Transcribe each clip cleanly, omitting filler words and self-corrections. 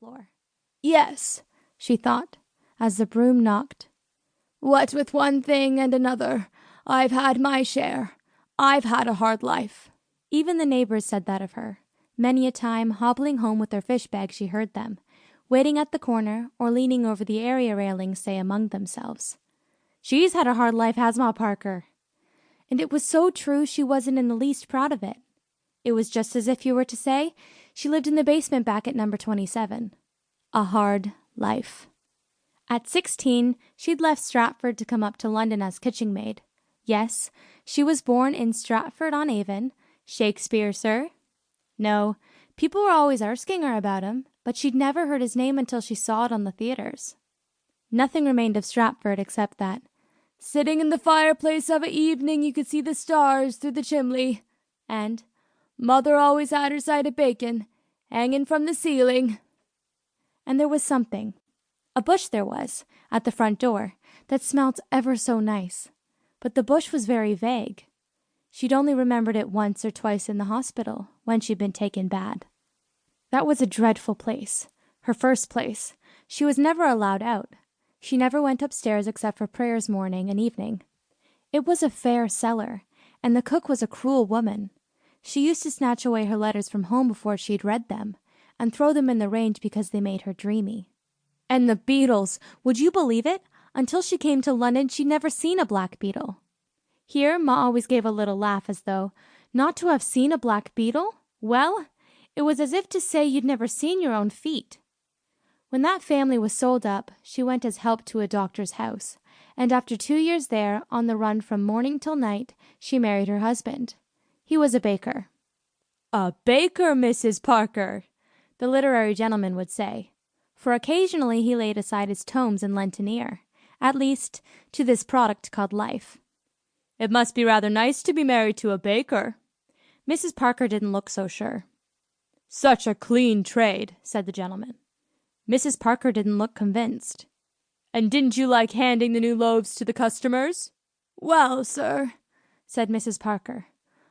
floor. "Yes," she thought, as the broom knocked. "What with one thing and another, I've had my share. I've had a hard life." Even the neighbors said that of her. Many a time, hobbling home with their fish bag, she heard them, waiting at the corner or leaning over the area railing, say among themselves, "She's had a hard life, has Ma Parker." And it was so true she wasn't in the least proud of it. It was just as if you were to say she lived in the basement back at number 27. A hard life. At 16, she'd left Stratford to come up to London as kitchen maid. Yes, she was born in Stratford-on-Avon. Shakespeare, sir? No, people were always asking her about him, but she'd never heard his name until she saw it on the theatres. Nothing remained of Stratford except that, "Sitting in the fireplace of a evening you could see the stars through the chimney," and "Mother always had her side of bacon, hanging from the ceiling." And there was something, a bush there was, at the front door, that smelt ever so nice. But the bush was very vague. She'd only remembered it once or twice in the hospital, when she'd been taken bad. That was a dreadful place, her first place. She was never allowed out. She never went upstairs except for prayers morning and evening. It was a fair cellar, and the cook was a cruel woman. She used to snatch away her letters from home before she'd read them, and throw them in the range because they made her dreamy. And the beetles! Would you believe it? Until she came to London she'd never seen a black beetle. Here Ma always gave a little laugh, as though, not to have seen a black beetle? Well, it was as if to say you'd never seen your own feet. When that family was sold up, she went as help to a doctor's house, and after 2 years there, on the run from morning till night, she married her husband. He was a baker. "A baker, Mrs. Parker," the literary gentleman would say, for occasionally he laid aside his tomes and lent an ear, at least, to this product called life. "It must be rather nice to be married to a baker." Mrs. Parker didn't look so sure. "Such a clean trade," said the gentleman. Mrs. Parker didn't look convinced. "And didn't you like handing the new loaves to the customers?" "Well, sir," said Mrs. Parker,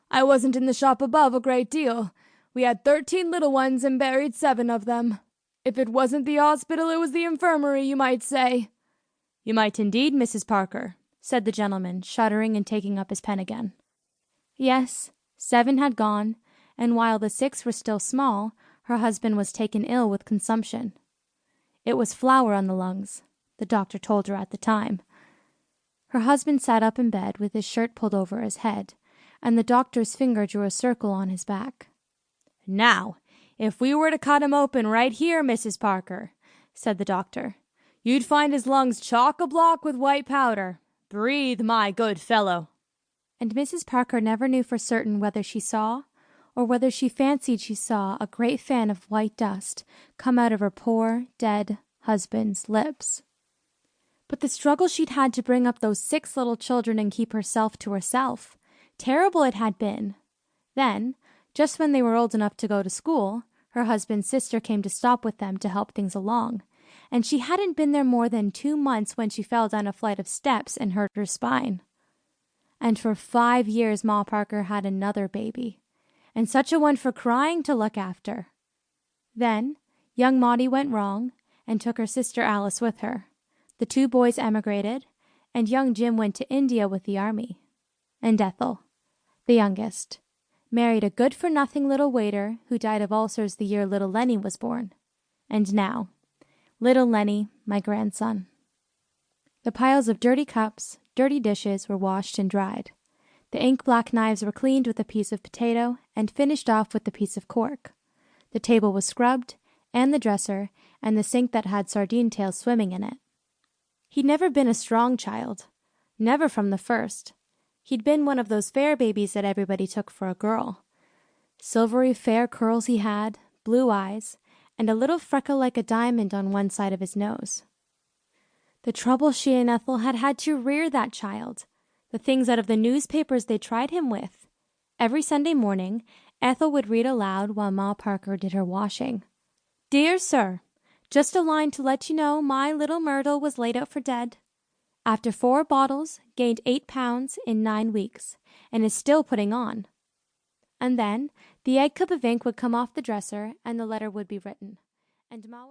"I wasn't in the shop above a great deal. We had 13 little ones and buried 7 of them. If it wasn't the hospital, it was the infirmary, you might say." "You might indeed, Mrs. Parker," said the gentleman, shuddering and taking up his pen again. Yes, 7 had gone, and while the 6 were still small, her husband was taken ill with consumption. It was flour on the lungs, the doctor told her at the time. Her husband sat up in bed with his shirt pulled over his head, and the doctor's finger drew a circle on his back. "Now, if we were to cut him open right here, Mrs. Parker," said the doctor, "you'd find his lungs chock-a-block with white powder. Breathe, my good fellow." And Mrs. Parker never knew for certain whether she saw, or whether she fancied she saw, a great fan of white dust come out of her poor, dead husband's lips. But the struggle she'd had to bring up those 6 little children and keep herself to herself, terrible it had been. Then, just when they were old enough to go to school, her husband's sister came to stop with them to help things along, and she hadn't been there more than 2 months when she fell down a flight of steps and hurt her spine. And for 5 years Ma Parker had another baby, and such a one for crying to look after. Then young Maudie went wrong and took her sister Alice with her. The 2 boys emigrated, and young Jim went to India with the army. And Ethel, the youngest, married a good-for-nothing little waiter who died of ulcers the year little Lenny was born. And now, little Lenny, my grandson. The piles of dirty cups, dirty dishes were washed and dried. The ink-black knives were cleaned with a piece of potato and finished off with a piece of cork. The table was scrubbed, and the dresser, and the sink that had sardine tails swimming in it. He'd never been a strong child, never from the first. He'd been one of those fair babies that everybody took for a girl. Silvery fair curls he had, blue eyes, and a little freckle like a diamond on one side of his nose. The trouble she and Ethel had had to rear that child, the things out of the newspapers they tried him with. Every Sunday morning, Ethel would read aloud while Ma Parker did her washing. "Dear Sir, just a line to let you know my little Myrtle was laid out for dead. After 4 bottles, gained 8 pounds in 9 weeks, and is still putting on." And then the egg cup of ink would come off the dresser, and the letter would be written, and Ma would